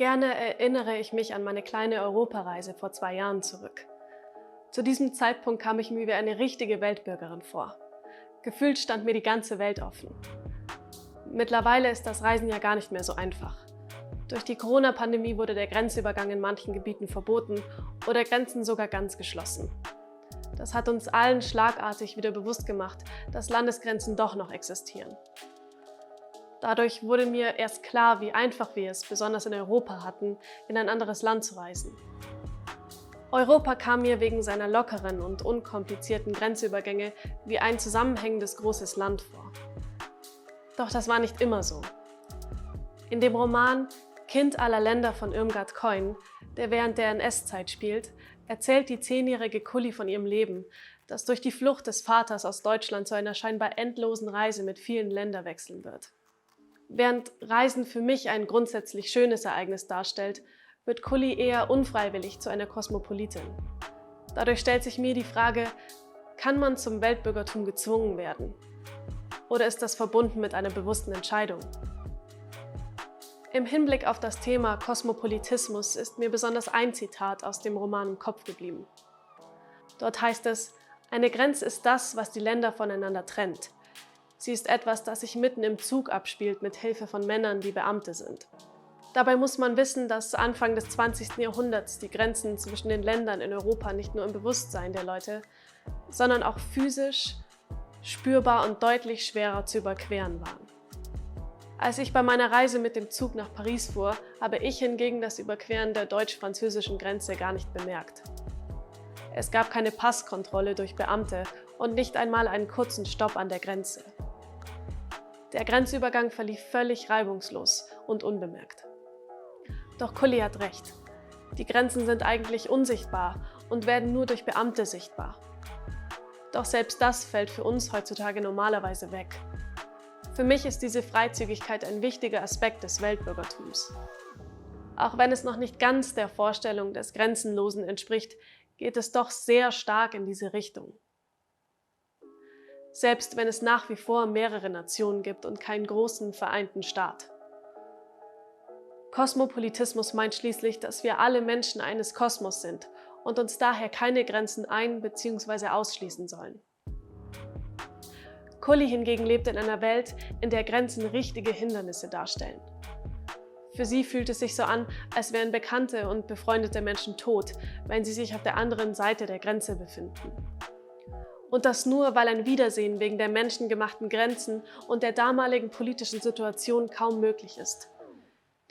Gerne erinnere ich mich an meine kleine Europareise vor 2 Jahren zurück. Zu diesem Zeitpunkt kam ich mir wie eine richtige Weltbürgerin vor. Gefühlt stand mir die ganze Welt offen. Mittlerweile ist das Reisen ja gar nicht mehr so einfach. Durch die Corona-Pandemie wurde der Grenzübergang in manchen Gebieten verboten oder Grenzen sogar ganz geschlossen. Das hat uns allen schlagartig wieder bewusst gemacht, dass Landesgrenzen doch noch existieren. Dadurch wurde mir erst klar, wie einfach wir es, besonders in Europa, hatten, in ein anderes Land zu reisen. Europa kam mir wegen seiner lockeren und unkomplizierten Grenzübergänge wie ein zusammenhängendes großes Land vor. Doch das war nicht immer so. In dem Roman Kind aller Länder von Irmgard Keun, der während der NS-Zeit spielt, erzählt die 10-jährige Kully von ihrem Leben, das durch die Flucht des Vaters aus Deutschland zu einer scheinbar endlosen Reise mit vielen Länderwechseln wird. Während Reisen für mich ein grundsätzlich schönes Ereignis darstellt, wird Kully eher unfreiwillig zu einer Kosmopolitin. Dadurch stellt sich mir die Frage, kann man zum Weltbürgertum gezwungen werden? Oder ist das verbunden mit einer bewussten Entscheidung? Im Hinblick auf das Thema Kosmopolitismus ist mir besonders ein Zitat aus dem Roman im Kopf geblieben. Dort heißt es: Eine Grenze ist das, was die Länder voneinander trennt. Sie ist etwas, das sich mitten im Zug abspielt mit Hilfe von Männern, die Beamte sind. Dabei muss man wissen, dass Anfang des 20. Jahrhunderts die Grenzen zwischen den Ländern in Europa nicht nur im Bewusstsein der Leute, sondern auch physisch, spürbar und deutlich schwerer zu überqueren waren. Als ich bei meiner Reise mit dem Zug nach Paris fuhr, habe ich hingegen das Überqueren der deutsch-französischen Grenze gar nicht bemerkt. Es gab keine Passkontrolle durch Beamte und nicht einmal einen kurzen Stopp an der Grenze. Der Grenzübergang verlief völlig reibungslos und unbemerkt. Doch Kully hat recht. Die Grenzen sind eigentlich unsichtbar und werden nur durch Beamte sichtbar. Doch selbst das fällt für uns heutzutage normalerweise weg. Für mich ist diese Freizügigkeit ein wichtiger Aspekt des Weltbürgertums. Auch wenn es noch nicht ganz der Vorstellung des Grenzenlosen entspricht, geht es doch sehr stark in diese Richtung. Selbst wenn es nach wie vor mehrere Nationen gibt und keinen großen vereinten Staat. Kosmopolitismus meint schließlich, dass wir alle Menschen eines Kosmos sind und uns daher keine Grenzen ein- bzw. ausschließen sollen. Kully hingegen lebt in einer Welt, in der Grenzen richtige Hindernisse darstellen. Für sie fühlt es sich so an, als wären bekannte und befreundete Menschen tot, wenn sie sich auf der anderen Seite der Grenze befinden. Und das nur, weil ein Wiedersehen wegen der menschengemachten Grenzen und der damaligen politischen Situation kaum möglich ist.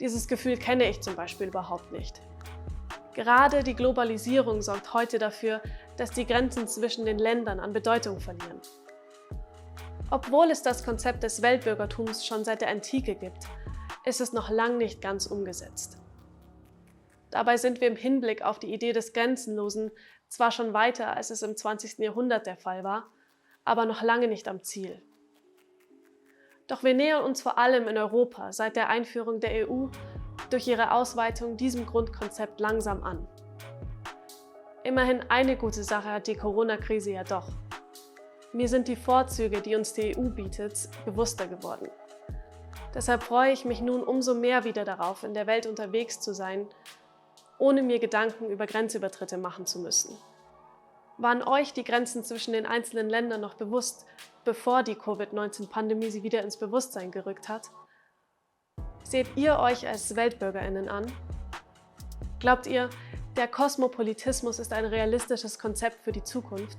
Dieses Gefühl kenne ich zum Beispiel überhaupt nicht. Gerade die Globalisierung sorgt heute dafür, dass die Grenzen zwischen den Ländern an Bedeutung verlieren. Obwohl es das Konzept des Weltbürgertums schon seit der Antike gibt, ist es noch lang nicht ganz umgesetzt. Dabei sind wir im Hinblick auf die Idee des Grenzenlosen zwar schon weiter, als es im 20. Jahrhundert der Fall war, aber noch lange nicht am Ziel. Doch wir nähern uns vor allem in Europa seit der Einführung der EU durch ihre Ausweitung diesem Grundkonzept langsam an. Immerhin eine gute Sache hat die Corona-Krise ja doch. Mir sind die Vorzüge, die uns die EU bietet, bewusster geworden. Deshalb freue ich mich nun umso mehr wieder darauf, in der Welt unterwegs zu sein, ohne mir Gedanken über Grenzübertritte machen zu müssen. Waren euch die Grenzen zwischen den einzelnen Ländern noch bewusst, bevor die Covid-19-Pandemie sie wieder ins Bewusstsein gerückt hat? Seht ihr euch als WeltbürgerInnen an? Glaubt ihr, der Kosmopolitismus ist ein realistisches Konzept für die Zukunft?